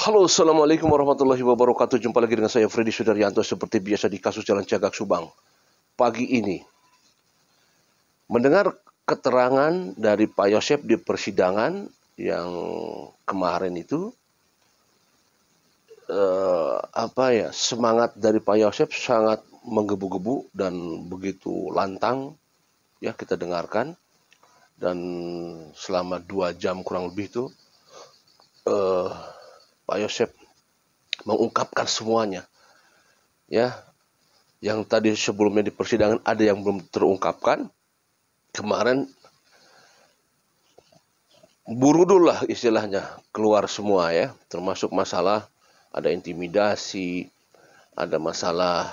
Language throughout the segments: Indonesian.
Halo, Assalamualaikum warahmatullahi wabarakatuh. Jumpa lagi dengan saya Freddy Sudaryanto seperti biasa di kasus Jalan Cagak Subang. Pagi ini, mendengar keterangan dari Pak Yosep di persidangan yang kemarin itu, semangat dari Pak Yosep sangat menggebu-gebu dan begitu lantang, ya kita dengarkan. Dan selama 2 jam kurang lebih itu, Pak Yosep mengungkapkan semuanya, ya. Yang tadi sebelumnya di persidangan ada yang belum terungkapkan, kemarin burudul lah istilahnya keluar semua, ya, termasuk masalah ada intimidasi, ada masalah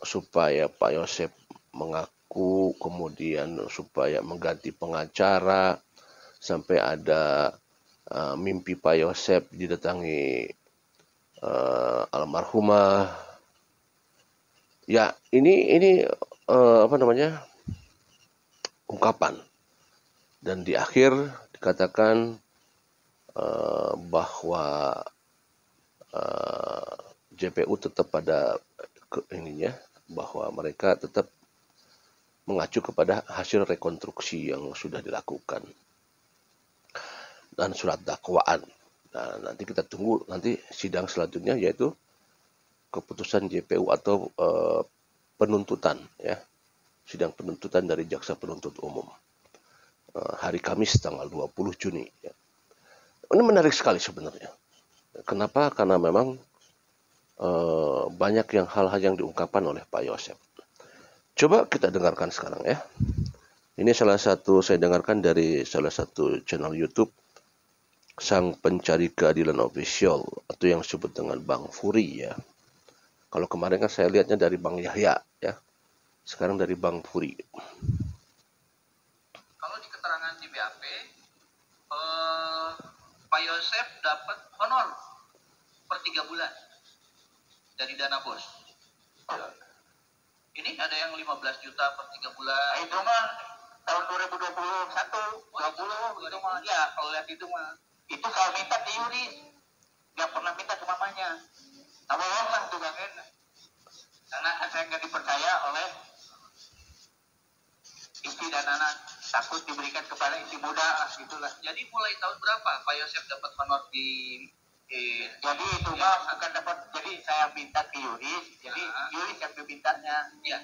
supaya Pak Yosep mengaku, kemudian supaya mengganti pengacara, sampai ada mimpi Pak Yosep didatangi almarhumah. Ya, ini ungkapan. Dan di akhir dikatakan bahwa JPU tetap pada bahwa mereka tetap mengacu kepada hasil rekonstruksi yang sudah dilakukan dan surat dakwaan. Nah, nanti kita tunggu nanti sidang selanjutnya, yaitu keputusan JPU atau penuntutan, ya, sidang penuntutan dari jaksa penuntut umum hari Kamis tanggal 20 Juni. Ya. Ini menarik sekali sebenarnya. Kenapa? Karena memang banyak hal-hal yang diungkapkan oleh Pak Yosep. Coba kita dengarkan sekarang, ya. Ini saya dengarkan dari salah satu channel YouTube Sang Pencari Keadilan Official, atau yang disebut dengan Bang Furi, ya. Kalau kemarin kan saya lihatnya dari Bang Yahya, ya. Sekarang dari Bang Furi. Kalau di keterangan di BAP, Pak Yosep dapat honor per 3 bulan dari dana bos. Ini ada yang 15 juta per 3 bulan. Itu mah tahun 2021, 20 itu mah. Ya, kalau lihat itu mah. Itu kalau minta ke Yuris, nggak pernah minta ke mamanya. Nah, bohong lah tuh Bang En. Karena saya nggak dipercaya oleh istri dan anak. Takut diberikan kepada istri muda lah, gitulah. Jadi mulai tahun berapa Pak Yosep dapat honor di jadi itu mah bukan dapat, jadi saya minta ke Yuris, jadi Yuris yang memintanya. Ya,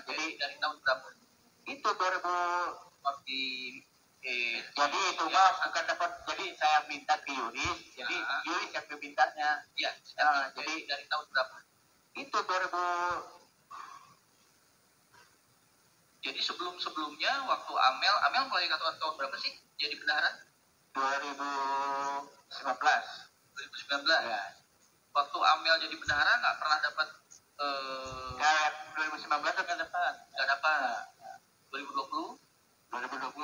jadi dari tahun berapa? Itu 2000 di jadi itu mah bukan dapat, jadi saya minta ke Yuris, jadi Yuris yang memintanya. Ya, jadi dari tahun berapa? Itu 2000. Jadi sebelumnya waktu Amel mulai tahun berapa sih jadi bendahara? 2019. 2019. Ya. Waktu Amel jadi bendahara nggak pernah dapat. 2019 nggak dapat. Nggak dapat. 2020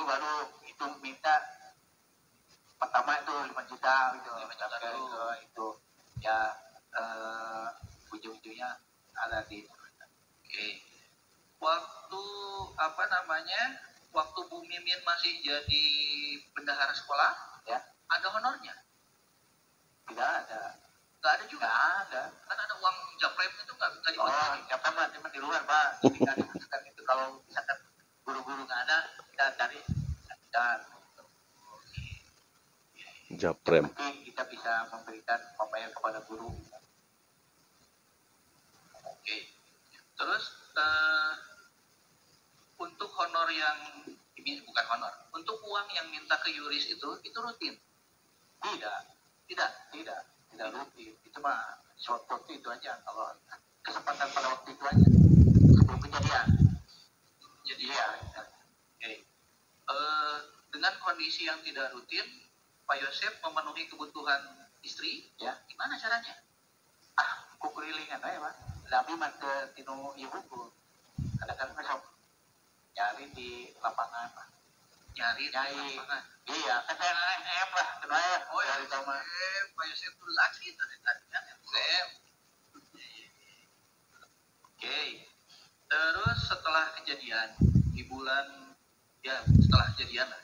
baru itu minta pertama itu 5 juta gitu. 5 juta dulu. Itu ya ujung-ujungnya ada di. Oke. Waktu waktu Bu Mimin masih jadi bendahara sekolah, ya, ada honornya? Tidak ada. Nggak ada juga? Nggak ada. Kan ada uang japrem itu nggak dibuat. Oh, japrem mah cuma di luar, Pak. Jadi nggak dibutuhkan itu. Kalau misalkan guru-guru nggak ada, kita cari dan Japrem. mungkin kita bisa memberikan pembayaran kepada guru. Oke. Terus untuk honor yang ini bukan honor, untuk uang yang minta ke Yuris itu rutin? Tidak rutin. Itu mah short waktu itu aja. Kalau kesempatan pada waktu itu aja sebelum kejadian. Jadi ya. Oke. Dengan kondisi yang tidak rutin, Pak Yosep memenuhi kebutuhan istri, ya. Gimana caranya? Kukelilingan aja, Pak. Tapi mah ke tinu ibuku. Kadang-kadang besok nyari di lapangan, Pak. Nyari di lapangan. Iya, kan saya em lah, kenal ya. Oh ya, sama Pak Yosep itu lagi tadi kan Yosep. Oke. Terus setelah kejadian di bulan, ya setelah kejadian lah,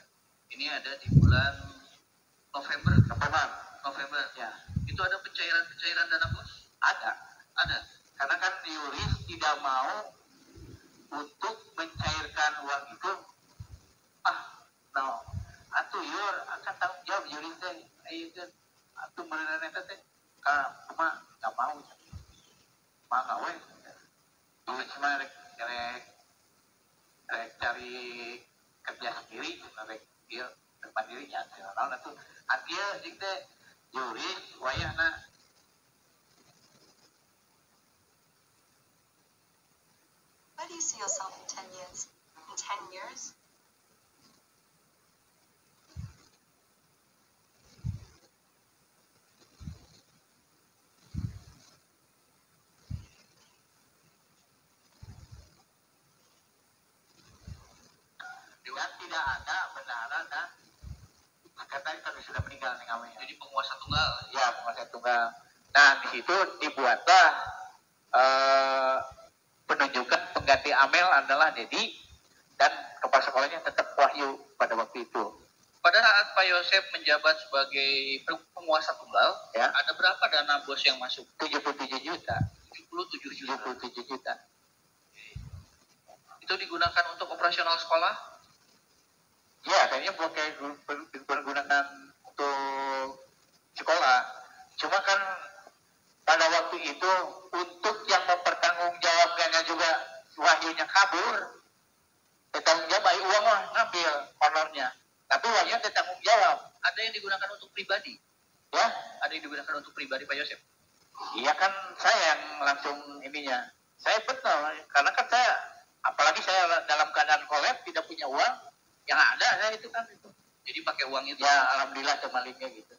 Ini ada di bulan November. Ya. Itu ada pencairan dana bos? Ada. Karena kan Yuris tidak mau untuk mencairkan uang itu. Atuh yur akan tanggung jawab Yuris teh. Ayo kan, atuh merenang eta teh. Cuma nggak mau. Gawe. Cuma rek cari kerja sendiri, rek dia mandiri ya. Naon atuh. Artinya jeung teh Yuris wayahna. Where do you see yourself in 10 years? In 10 years? Dan tidak ada bendahara dan katanya kalau sudah meninggal nih namanya. Jadi penguasa tunggal. Ya, penguasa tunggal. Nah, di situ dibuatlah penunjukan pengganti Amel adalah Dedi dan kepala sekolahnya tetap Wahyu pada waktu itu. Pada saat Pak Yosef menjabat sebagai penguasa tunggal, Ya. ada berapa dana bos yang masuk? 77 juta. 77 juta. juta. Itu digunakan untuk operasional sekolah? Ya, kayaknya digunakan untuk sekolah. Cuma kan pada waktu itu untuk yang mempertanggungjawabkannya juga Wahyunya kabur. Bertanggung jawab, uang mah ngambil honornya. Tapi Wahyu bertanggung jawab. Ada yang digunakan untuk pribadi? Ya, Ada yang digunakan untuk pribadi Pak Yosef? iya kan saya yang langsung ininya. Saya betul, karena kan saya, apalagi saya dalam keadaan kolab tidak punya uang, yang ada saya itu kan itu. Jadi pakai uang itu? Ya alhamdulillah kemalingnya gitu.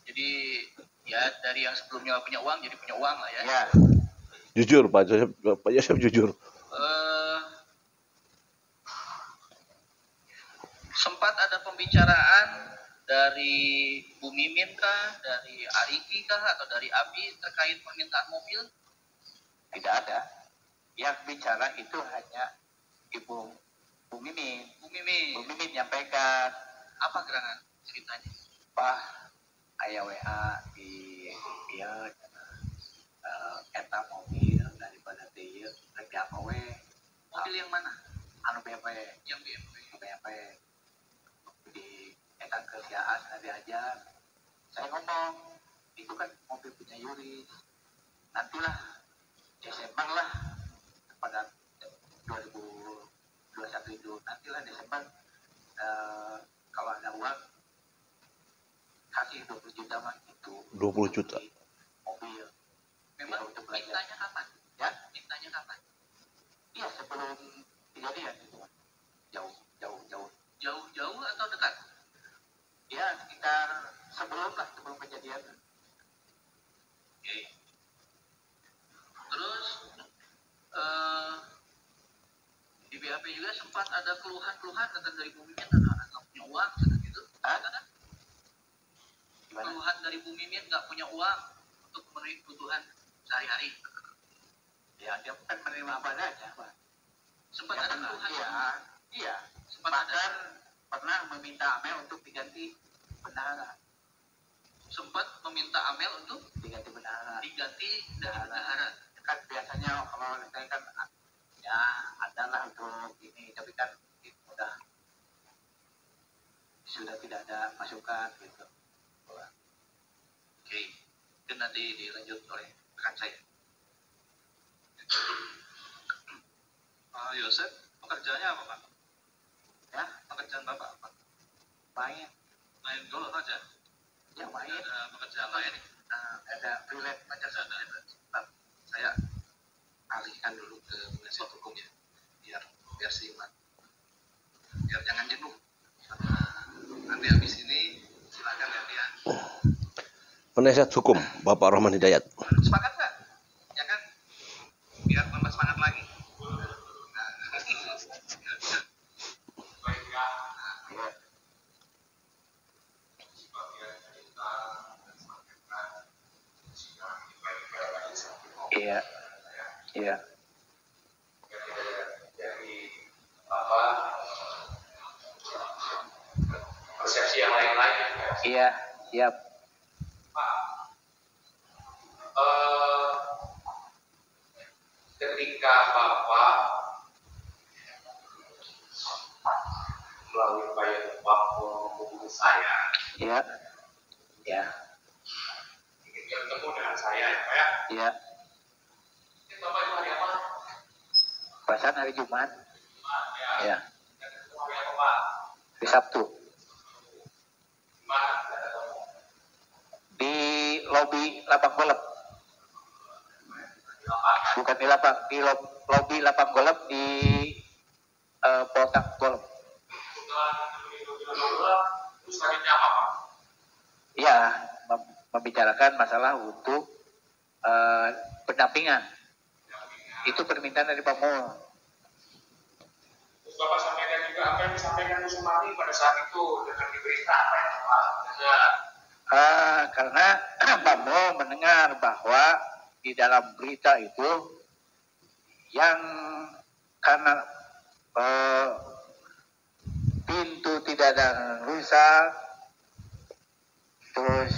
Jadi ya dari yang sebelumnya nggak punya uang jadi punya uang lah ya. Ya. Jujur Pak Yosef jujur. Sempat ada pembicaraan dari Bu Mimin kah, dari Ariki kah, atau dari Abi terkait permintaan mobil? Tidak ada. Yang bicara itu hanya Ibu Bu Mimin. Bu Mimin. Bu Mimin nyampaikan, Apa gerangan ceritanya? Pak, aya WA di dia eta mobil daripada dia rek diapa we. Mobil yang mana? Anu BMW. Yang BMW. BMW di eta kerjaan ada aja. Saya ngomong, itu kan mobil punya Yuri. Nantilah Desember lah pada 2021 itu nantilah Desember kalau ada uang kasih 20 juta mah itu 20 juta. mobil. Memang Ya, untuk belajar. mintanya kapan? Ya, Mintanya kapan? iya sebelum kejadian itu Mas. Jauh. Jauh-jauh atau dekat? Ya sekitar sebelum kejadian. Oke. Terus di BAP juga sempat ada keluhan-keluhan datang dari Bu Mimin nggak punya uang gitu. Ada Gimana? keluhan dari Bu Mimin nggak punya uang untuk memenuhi kebutuhan sehari-hari. Ya dia kan menerima apa adanya Pak. Sempat Ya, ada benar. keluhan. Iya. Sempat Bahkan ada. pernah meminta Amel untuk diganti bendahara. Sempat meminta Amel untuk Diganti bendahara. diganti dari bendahara. Kan biasanya kalau saya kan ya adalah untuk ini, tapi kan sudah tidak ada masukan gitu. Oke, itu nanti dilanjut oleh rekan saya. Pak Yosef, pekerjaannya apa Pak? Ya, Pekerjaan Bapak apa? main Golf aja? ya main. Ada pekerjaan lain? Ada freelance Ada. Saya alihkan dulu ke penasihat hukumnya, biar seimbang, biar jangan jenuh. Nanti habis ini silakan ya. Penasihat hukum Bapak Rahman Hidayat. Sepakat nggak? Ya kan? Biar tambah semangat lagi. Iya. Iya. Iya, siap. Ketika Bapak melalui upaya Bapak menghubungi saya, Iya. Ya. ingin bertemu dengan saya, ya Pak ya. Iya. Ini Bapak itu hari apa? Perasaan hari Jumat. Ya. Dan ketemu hari apa Pak? Di Sabtu. Di mana kita ketemu? Di lobi lapang golep. Bukan di lapang, di lobi lapang golep di Poltak golep. Setelah terus selanjutnya apa Pak? Iya, membicarakan masalah untuk pendampingan. Itu permintaan dari Pak Mul. Terus Bapak sampaikan juga apa yang disampaikan Bu Sumati pada saat itu dengan diberita apa yang Bapak dengar? Karena Pak Mul mendengar bahwa di dalam berita itu yang karena pintu tidak ada yang rusak, terus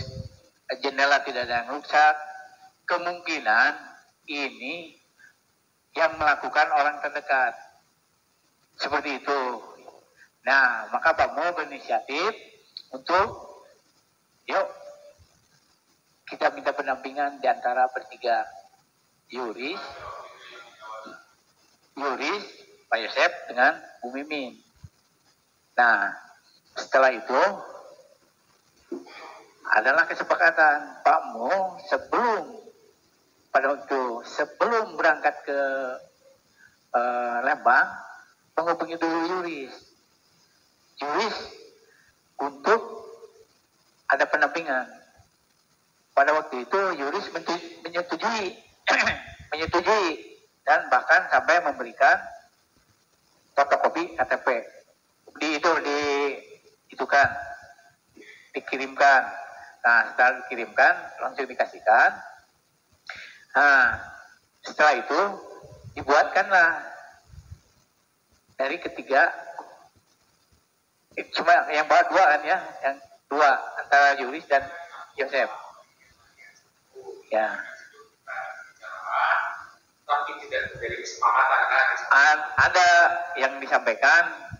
jendela tidak ada yang rusak, kemungkinan ini yang melakukan orang terdekat. Seperti itu. Nah, maka Pak Mo berinisiatif untuk yuk kita minta pendampingan di antara bertiga, Yuris, Pak Yosep dengan Bu Mimin. Nah, setelah itu adalah kesepakatan Pak Mo sebelum berangkat ke Lembang menghubungi dulu Yuris untuk ada pendampingan. Pada waktu itu Yuris menyetujui dan bahkan sampai memberikan fotokopi KTP. Dikirimkan. Nah, setelah dikirimkan langsung dikasihkan. Nah, setelah itu dibuatkanlah dari ketiga, cuma yang bawa dua kan ya, yang dua antara Yuris dan Yosef. Ya. Tapi tidak terjadi kesepakatan kan? Ada yang disampaikan,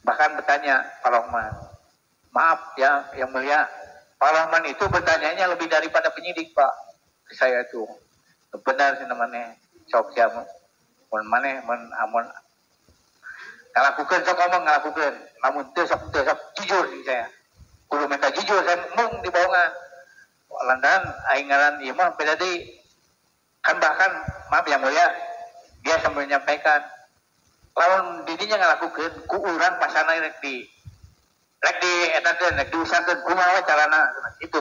bahkan bertanya Pak Rohman, maaf ya yang mulia, Pak Rohman itu bertanyanya lebih daripada penyidik Pak ke saya itu. Benar sih namanya, sok siapa, amun ngalakukan sok ngomong ngalakukan, namun sok jujur sih saya. Kudu minta jujur saya mung di bawah lantaran aingaran ieu mah beda deui. Kan bahkan maaf yang mulia dia sampai menyampaikan lawan didinya ngalakukeun ku urang pasana rek di etakeun rek diusahakeun kumaha carana itu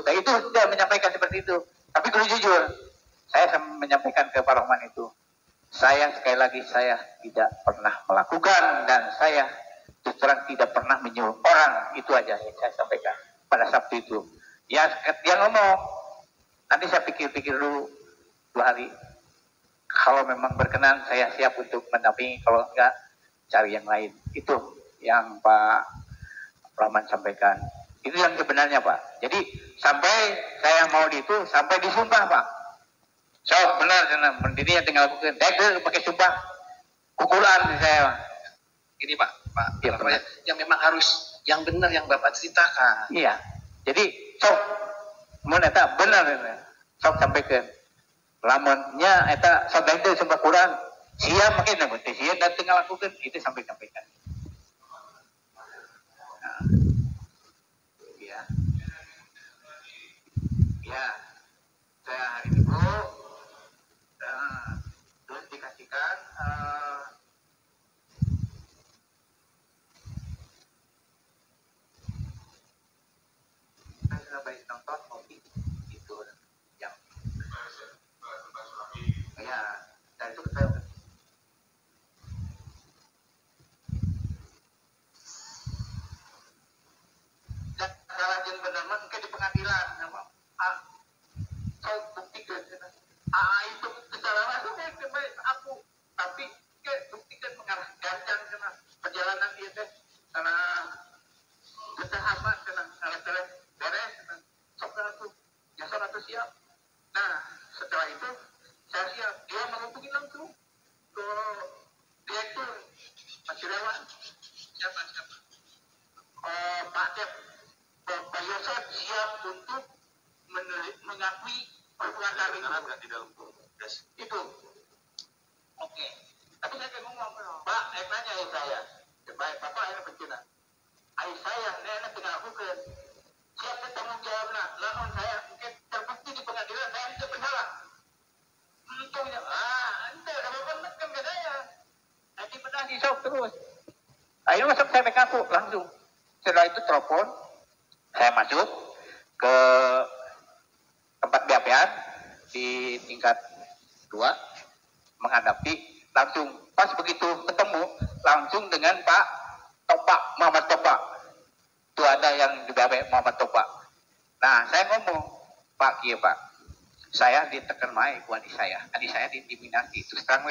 dia menyampaikan seperti itu, tapi kudu jujur. Saya menyampaikan ke Pak Rohman itu, saya sekali lagi saya tidak pernah melakukan dan saya terus terang tidak pernah menyuruh orang, itu aja yang saya sampaikan pada Sabtu itu. Ya dia ngomong, nanti saya pikir-pikir dulu 2 hari. Kalau memang berkenan saya siap untuk mendampingi, kalau enggak cari yang lain. Itu yang Pak Rahman sampaikan. Itu yang sebenarnya Pak. Jadi sampai saya mau itu sampai disumpah Pak. So benar dirinya tinggal lakukan. Saya pakai sumpah kukulan saya. Ini Pak ya, yang memang harus yang benar yang Bapak ceritakan. Iya. Jadi sok mun eta benar sok sampaikan. Lamunnya eta sok itu sumpah kurang. Siap makin namun siap dan tinggal lakukan itu sampaikan. Nah. Ya. Ya. Saya hari Minggu terus dikasihkan saya baik nonton kopi itu yang ya dan itu betul. Dan salah yang benar mungkin di pengadilan saya buktikan itu kesalahan itu aku tapi buktikan mengarah gancang karena perjalanan dia karena kesalahan Pak Dep, Pak Yosef siap untuk mengakui perbuatan itu. Di dalam proses itu. Oke. Tapi saya kayak ngomong, Pak, nanya ayah saya. Baik, Bapak ayah bencana. Ayah saya, nenek tinggal lakukan. Siap bertanggung jawab lah. Lamun saya mungkin terbukti di pengadilan, saya tidak bersalah. Untungnya, ente udah benar kan ke saya. Nanti pernah disok terus. Ayo masuk saya aku langsung. Setelah itu telepon, saya masuk ke tempat BAPN di tingkat 2 menghadapi langsung pas begitu ketemu langsung dengan Pak Topak, Muhammad Topak. Itu ada yang di BAPN Muhammad Topak. Nah, saya ngomong, Pak, iya Pak, saya ditekan mai ku adik saya diintimidasi terus terang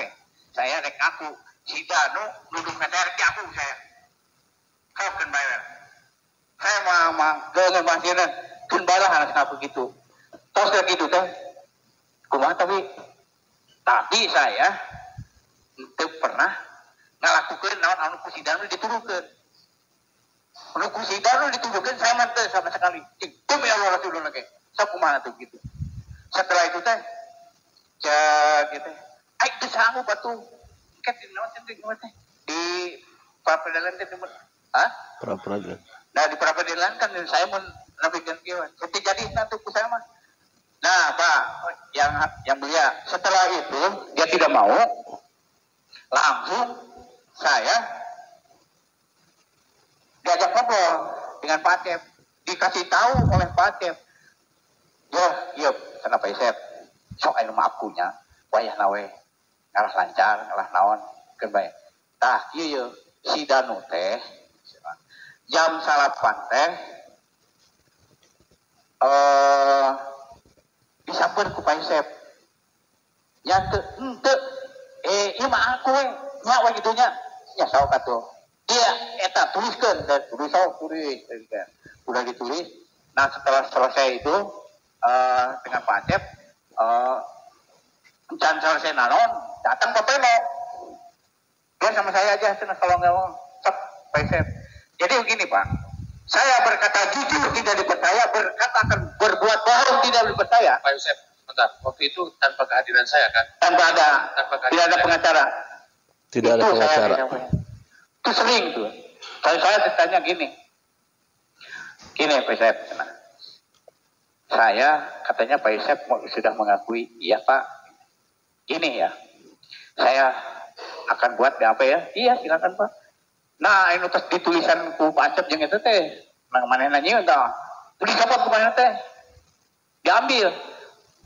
saya rek aku si Danu nuduh meter aku saya kau kan bayar saya mah gak masihnya kan bayar harus aku gitu terus kayak gitu teh kumaha tapi saya itu pernah ngalakukan naon ku si Danu dituduhkeun ku si Danu dituduhkeun saya mah teh sama sekali demi Allah Rasulullah lagi saya kumaha tuh gitu. Setelah itu teh gitu aik disanggup batu ket di pra-peradilan teh Pra-peradilan. Nah di pra-peradilan kan saya mau nabikan kieu jadi nanti ku saya mah nah Pak yang mulia setelah itu dia tidak mau langsung saya diajak ngobrol dengan Pak Cep dikasih tahu oleh Pak Cep iya kenapa Isep sok ayo maafkunya wayah nawe ngalah lancar ngalah naon keun bae tah ieu si Danu teh jam 8 teh disamper ku Pak Isep nya teu ieu mah aku nya we kitu nya sok atuh dia eta tuliskeun tulis udah ditulis nah setelah selesai itu dengan Pak Cep can selesai nanon datang Pak Peno dia sama saya aja kalau nggak mau cep Pak Cep jadi begini Pak saya berkata jujur tidak dipercaya berkata akan berbuat bohong tidak dipercaya Pak Yosef bentar waktu itu tanpa kehadiran saya kan tidak ada pengacara tidak ada pengacara itu sering tuh saya ditanya gini Pak Cep saya katanya Pak Isep sudah mengakui iya Pak ini ya saya akan buat apa ya iya silakan Pak nah ini terus ditulisan ku Pak Isep yang itu teh mana nanya enggak tulis apa kemana teh diambil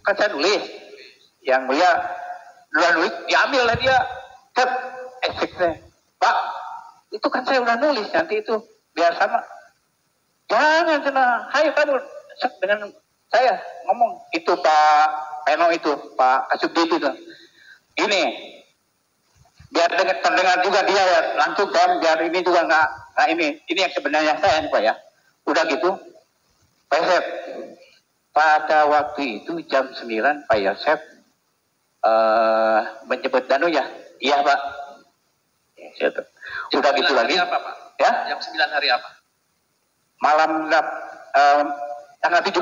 kan saya nulis yang mulia nulis diambil lah dia Cep teh Pak itu kan saya udah nulis nanti itu biar sama jangan cina hayo kamu dengan saya ngomong itu Pak Peno itu Pak Kasubdi itu ini biar terdengar juga dia ya langsung kan biar ini juga nggak ini yang sebenarnya saya Pak ya udah gitu Pak Yosef pada waktu itu jam 9 Pak Yosef menyebut Danu ya iya Pak sudah gitu lagi apa Pak ya jam 9 hari apa malam tanggal 17.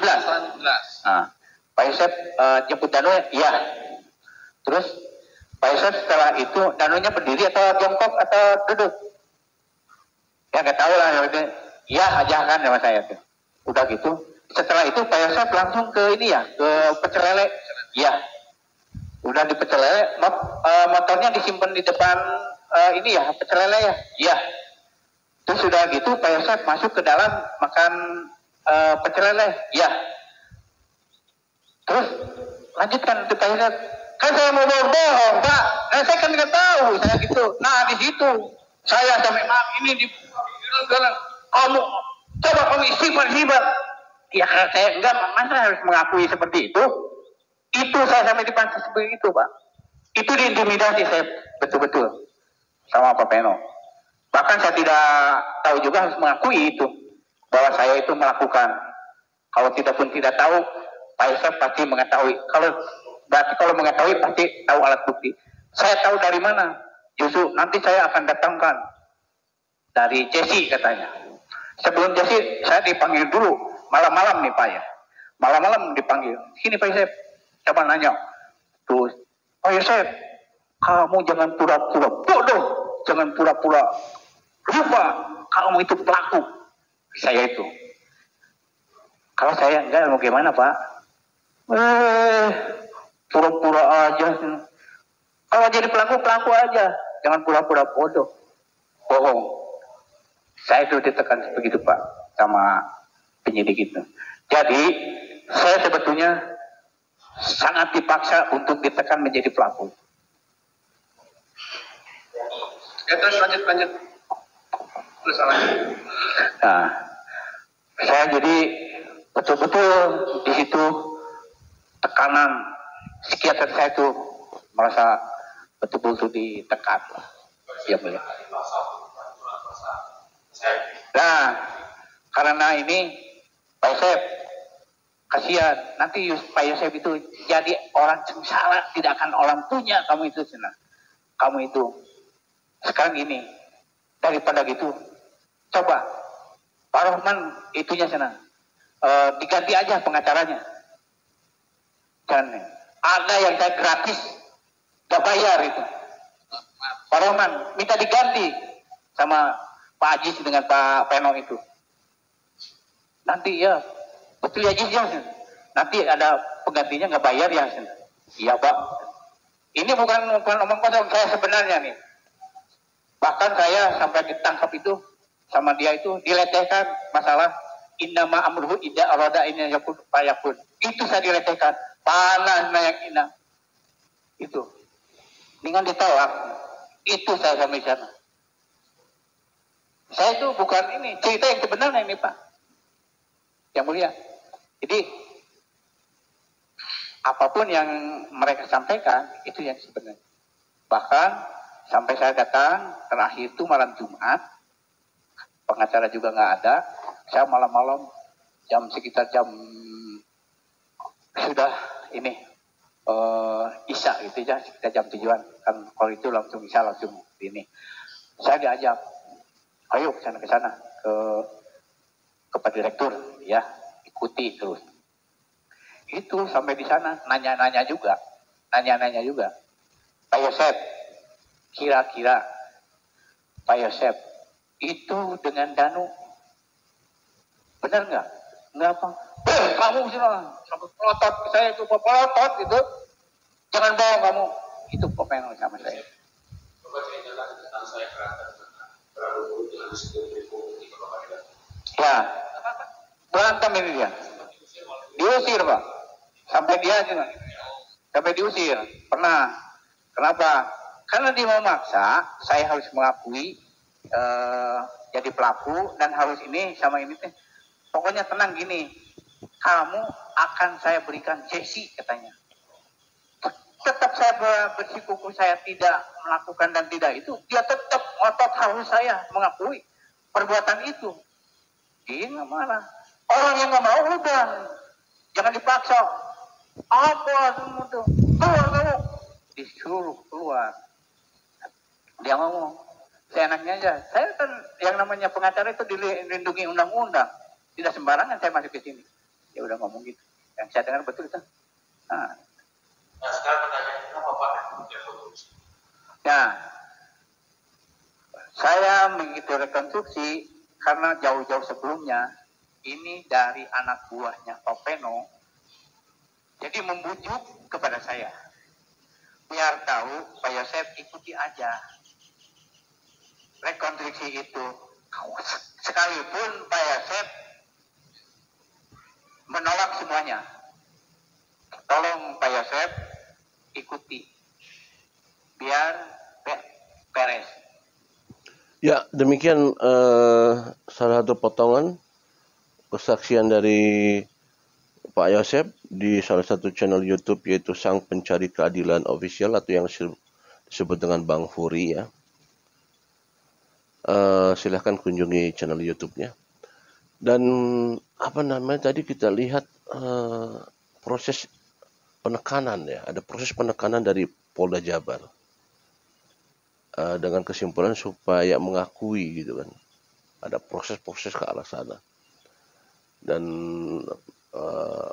Nah, Pak Yosef jemput Danu ya. Terus Pak Yosef setelah itu Danunya berdiri atau jongkok atau duduk? Ya nggak tahu lah. Ya aja kan sama saya tuh. Udah gitu. Setelah itu Pak Yosef langsung ke ini ya ke pecel lele. Ya. Udah di pecel lele. Motornya disimpan di depan ini ya pecel lele ya. Ya. Terus sudah gitu Pak Yosef masuk ke dalam makan pecel lele, ya. Terus lanjutkan itu Pak Yosef. Kan saya mau bohong, Pak. Saya kan nggak tahu, saya gitu. Nah di situ saya sampai ini di kamu coba kamu istighfar. Ya karena saya enggak, masa harus mengakui seperti itu. Itu saya sampai dipanggil seperti itu, Pak. Itu diintimidasi saya betul-betul sama Pak Peno. Bahkan saya tidak tahu juga harus mengakui itu. Bahwa saya itu melakukan. Kalau kita pun tidak tahu, Pak Yosef pasti mengetahui. Kalau mengetahui pasti tahu alat bukti. Saya tahu dari mana? Justru nanti saya akan datangkan dari Jesse katanya. Sebelum jadi saya dipanggil dulu malam-malam nih Pak ya. Malam-malam dipanggil. Sini Pak Yosep. Coba nanya. Terus, Pak Yosep, kamu jangan pura-pura bodoh. Jangan pura-pura lupa. Kamu itu pelaku. Saya itu. Kalau saya enggak mau gimana Pak? Pura-pura aja. Kalau jadi pelaku, pelaku aja. Jangan pura-pura bodoh. Bohong. Saya itu ditekan begitu Pak sama penyidik itu. Jadi saya sebetulnya sangat dipaksa untuk ditekan menjadi pelaku. Ya terus lanjut. Terus lanjut. Nah, saya jadi betul-betul di situ tekanan psikiater saya itu merasa betul-betul ditekan. Ya boleh. Nah, karena ini Pak Yosep kasihan, nanti Pak Yosep itu jadi orang sengsara, tidak akan orang punya kamu itu senang. Kamu itu sekarang ini daripada gitu, coba Pak Rohman itunya senang, diganti aja pengacaranya. Dan ada yang saya gratis, gak bayar itu. Pak Rohman minta diganti sama Pak Ajis dengan Pak Peno itu. Nanti ya, betul ya Ajis ya. Nanti ada penggantinya nggak bayar ya. Iya Pak. Ini bukan omong kosong saya sebenarnya nih. Bahkan saya sampai ditangkap itu sama dia itu dilecehkan masalah innama amruhu idza arada in yakun fayakun. Itu saya dilecehkan. Panas nayak ina. Itu. Dengan ditolak. Itu saya sampai sana. Saya itu bukan ini, cerita yang sebenarnya ini Pak. Yang mulia. Jadi, apapun yang mereka sampaikan, itu yang sebenarnya. Bahkan, sampai saya datang, terakhir itu malam Jumat, pengacara juga nggak ada, saya malam-malam, sekitar jam, sudah ini, Isya gitu ya, sekitar jam 7-an. Kan kalau itu langsung Isya, langsung ini. Saya diajak, ayo ke sana ke Pak Direktur ya, ikuti terus. Itu sampai di sana nanya-nanya juga Pak Yosep, kira-kira Pak Yosep itu dengan Danu benar nggak apa? Kamu sudah sampai pelotot saya itu pelotot itu, jangan bohong kamu. Itu pemain sama saya. Coba ceritakan tentang saya Ya, berantem ini dia. Diusir Pak. Sampai diusir. Pernah. Kenapa? Karena dia memaksa, saya harus mengakui jadi pelaku dan harus ini sama ini. Pokoknya tenang gini. Kamu akan saya berikan Jesi katanya. Tetap saya bersikuku saya tidak melakukan dan tidak itu. Dia tetap ngotot harus saya mengakui perbuatan itu. Dia nggak marah. Orang yang nggak mau udah, jangan dipaksa. Apa semua tuh? Keluar kamu. Disuruh keluar. Dia ngomong, seenaknya aja. Saya kan yang namanya pengacara itu dilindungi undang-undang. Tidak sembarangan saya masuk ke sini. Ya udah ngomong gitu. Yang saya dengar betul itu. Nah sekarang pertanyaannya apa Pak? Ya, saya mengikuti rekonstruksi karena jauh-jauh sebelumnya ini dari anak buahnya Pak Peno, jadi membujuk kepada saya biar tahu Pak Yosep ikuti aja rekonstruksi itu, sekalipun Pak Yosep menolak semuanya. Tolong Pak Yosep ikuti biar beres. Ya, demikian salah satu potongan kesaksian dari Pak Yosep di salah satu channel YouTube yaitu Sang Pencari Keadilan Official atau yang disebut dengan Bang Furi ya. Silahkan kunjungi channel YouTube-nya. Dan apa namanya tadi kita lihat proses penekanan ya, ada proses penekanan dari Polda Jabar dengan kesimpulan supaya mengakui gitu kan. ada proses-proses ke arah sana, dan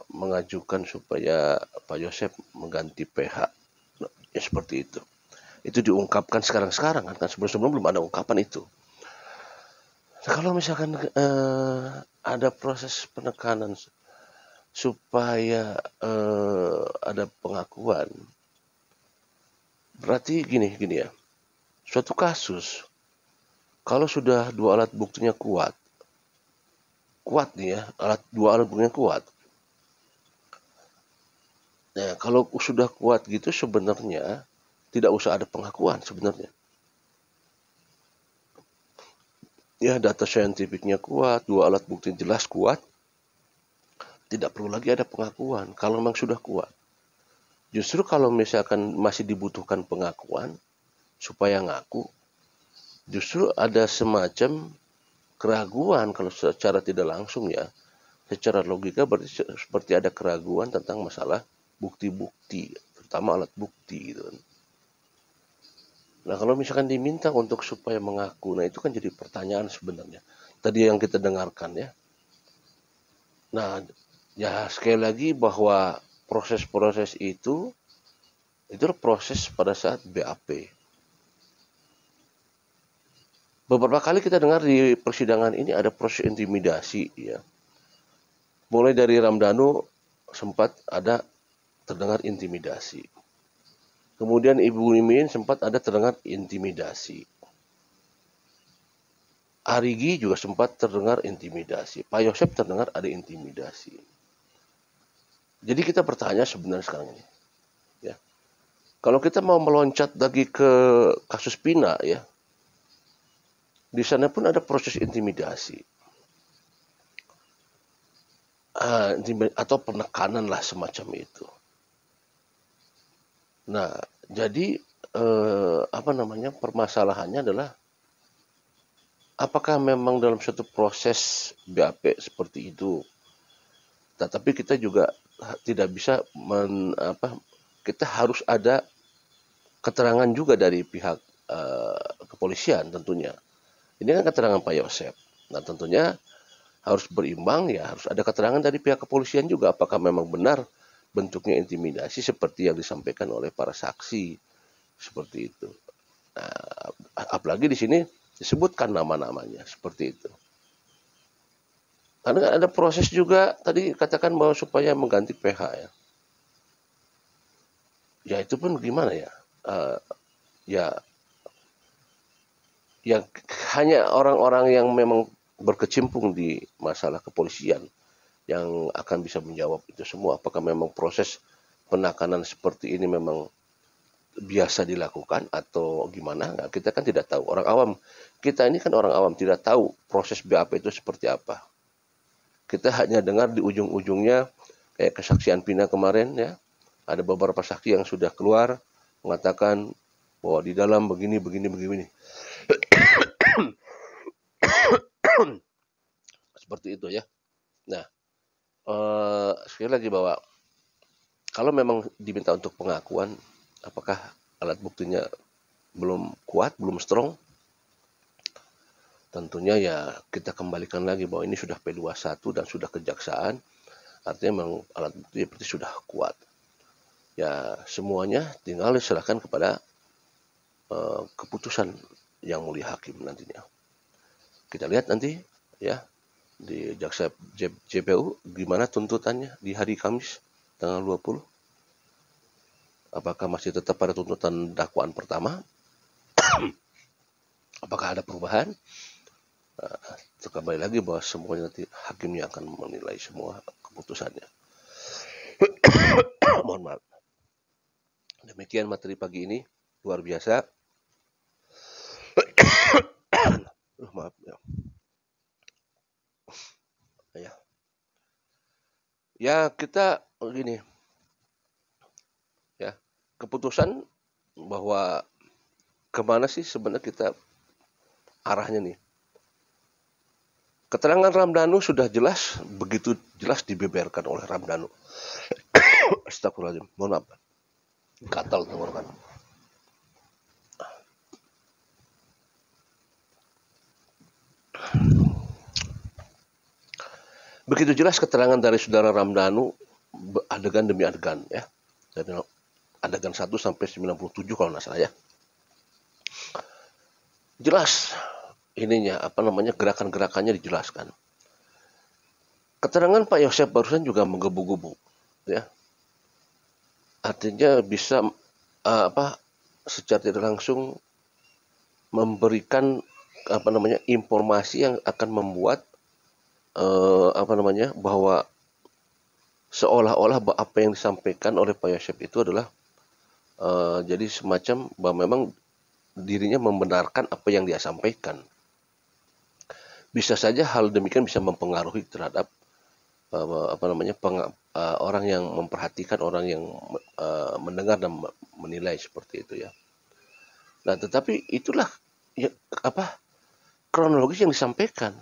mengajukan supaya Pak Yosep mengganti PH, ya seperti itu. Itu diungkapkan sekarang-sekarang kan sebelum-sebelum belum ada ungkapan itu. Nah, kalau misalkan ada proses penekanan supaya ada pengakuan, berarti gini ya, suatu kasus kalau sudah dua alat buktinya kuat nih ya, dua alat buktinya kuat. Nah, kalau sudah kuat gitu sebenarnya tidak usah ada pengakuan sebenarnya. Ya, data saintifiknya kuat, dua alat bukti jelas kuat, tidak perlu lagi ada pengakuan kalau memang sudah kuat. Justru kalau misalkan masih dibutuhkan pengakuan supaya ngaku, justru ada semacam keraguan kalau secara tidak langsung ya. Secara logika berarti seperti ada keraguan tentang masalah bukti-bukti, terutama alat bukti gitu kan. Nah, kalau misalkan diminta untuk supaya mengaku, nah itu kan jadi pertanyaan sebenarnya. Tadi yang kita dengarkan ya. Nah, ya sekali lagi bahwa proses-proses itu proses pada saat BAP. Beberapa kali kita dengar di persidangan ini ada proses intimidasi ya. Mulai dari Ramdhanu sempat ada terdengar intimidasi. Kemudian Ibu Mimin sempat ada terdengar intimidasi. Arigi juga sempat terdengar intimidasi. Pak Yosep terdengar ada intimidasi. Jadi kita bertanya sebenarnya sekarang ini, ya. Kalau kita mau meloncat lagi ke kasus Pina ya, di sana pun ada proses intimidasi. Atau penekanan lah semacam itu. Nah, jadi permasalahannya adalah apakah memang dalam suatu proses BAP seperti itu. Tetapi kita juga tidak bisa kita harus ada keterangan juga dari pihak kepolisian tentunya. Ini kan keterangan Pak Yosep. Nah, tentunya harus berimbang ya, harus ada keterangan dari pihak kepolisian juga apakah memang benar bentuknya intimidasi seperti yang disampaikan oleh para saksi seperti itu. Nah, apalagi di sini disebutkan nama-namanya seperti itu. Karena ada proses juga tadi katakan bahwa supaya mengganti PH ya. Ya itu pun gimana ya? Ya hanya orang-orang yang memang berkecimpung di masalah kepolisian yang akan bisa menjawab itu semua. Apakah memang proses penekanan seperti ini memang biasa dilakukan atau gimana? Nah, kita kan tidak tahu. Orang awam, kita ini kan orang awam tidak tahu proses BAP itu seperti apa. Kita hanya dengar di ujung-ujungnya kayak kesaksian Pina kemarin ya. Ada beberapa saksi yang sudah keluar mengatakan bahwa di dalam begini. Seperti itu ya. Nah, sekali lagi bahwa kalau memang diminta untuk pengakuan, apakah alat buktinya belum kuat, belum strong? Tentunya ya kita kembalikan lagi bahwa ini sudah P21 dan sudah kejaksaan, artinya memang alat bukti berarti sudah kuat. Ya semuanya tinggal diserahkan kepada keputusan yang mulia hakim nantinya. Kita lihat nanti ya di jaksa JPU gimana tuntutannya di hari Kamis tanggal 20. Apakah masih tetap pada tuntutan dakwaan pertama? Apakah ada perubahan? Kembali lagi bahwa semuanya nanti hakimnya akan menilai semua keputusannya. Mohon maaf. Demikian materi pagi ini, luar biasa. Maaf ya. Ya kita gini ya, keputusan bahwa kemana sih sebenarnya kita arahnya nih. Keterangan Ramdhanu sudah jelas, begitu jelas dibeberkan oleh Ramdhanu. Astagfirullahaladzim, mohon maaf. Gatal tenggorokan. Begitu jelas keterangan dari saudara Ramdhanu adegan demi adegan ya. Dari adegan 1 sampai 97 kalau nggak salah ya. Jelas ininya gerakan-gerakannya dijelaskan. Keterangan Pak Yosef barusan juga menggebu-gebu ya. Artinya bisa secara tidak langsung memberikan informasi yang akan membuat bahwa seolah-olah apa yang disampaikan oleh Pak Yosef itu adalah jadi semacam bahwa memang dirinya membenarkan apa yang dia sampaikan. Bisa saja hal demikian bisa mempengaruhi terhadap orang yang memperhatikan, orang yang mendengar dan menilai seperti itu ya. Nah, tetapi itulah kronologis yang disampaikan.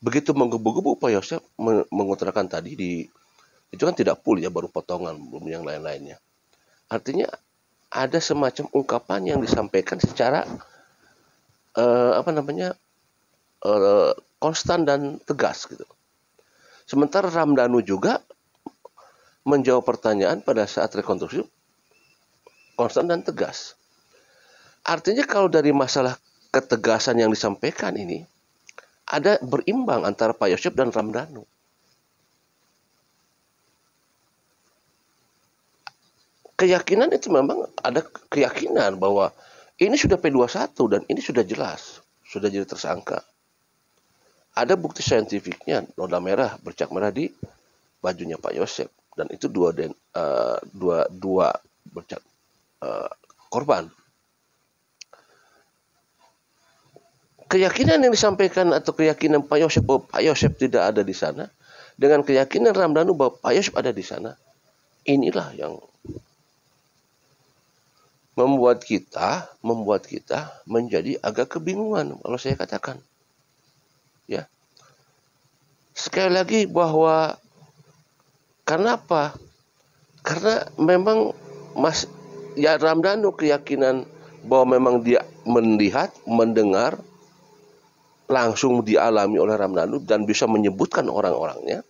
Begitu menggebu-gebu Pak Yosef mengutarakan tadi itu kan tidak full ya, baru potongan, belum yang lain-lainnya. Artinya ada semacam ungkapan yang disampaikan secara konstan dan tegas gitu. Sementara Ramdhanu juga menjawab pertanyaan pada saat rekonstruksi konstan dan tegas. Artinya kalau dari masalah ketegasan yang disampaikan ini ada berimbang antara Pak Yosef dan Ramdhanu. Keyakinan itu memang ada keyakinan bahwa ini sudah P21 dan ini sudah jelas, sudah jadi tersangka. Ada bukti saintifiknya, noda merah, bercak merah di bajunya Pak Yosef, dan itu dua bercak korban. Keyakinan yang disampaikan atau keyakinan Pak Yosef bahwa Pak Yosef tidak ada di sana dengan keyakinan Ramdhanu bahwa Pak Yosef ada di sana, inilah yang membuat kita menjadi agak kebingungan kalau saya katakan. Ya. Sekali lagi bahwa karena apa? Karena memang Ramdhanu keyakinan bahwa memang dia melihat, mendengar, langsung dialami oleh Ramdhanu dan bisa menyebutkan orang-orangnya.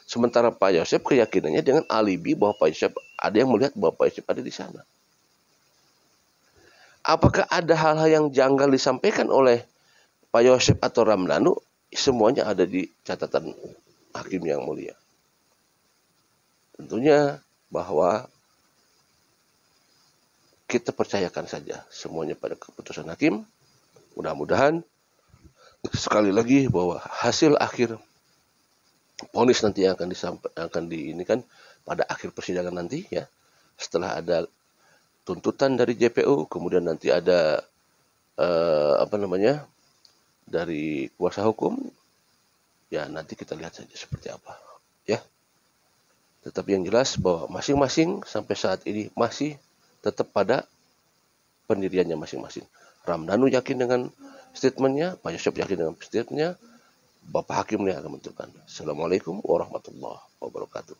Sementara Pak Yosef keyakinannya dengan alibi bahwa Pak Yosef ada yang melihat bahwa Pak Yosef ada di sana. Apakah ada hal-hal yang janggal disampaikan oleh Pak Yosef atau Ramdhanu? Semuanya ada di catatan hakim yang mulia. Tentunya bahwa kita percayakan saja semuanya pada keputusan hakim. Mudah-mudahan sekali lagi bahwa hasil akhir vonis nanti yang akan diinikan pada akhir persidangan nanti ya. Setelah ada tuntutan dari JPU, kemudian nanti ada dari kuasa hukum, ya nanti kita lihat saja seperti apa ya. Tetapi yang jelas bahwa masing-masing sampai saat ini masih tetap pada pendiriannya masing-masing. Ramdhanu yakin dengan statementnya, Pak Yosef yakin dengan statementnya, Bapak Hakim yang akan menentukan. Assalamualaikum warahmatullahi wabarakatuh.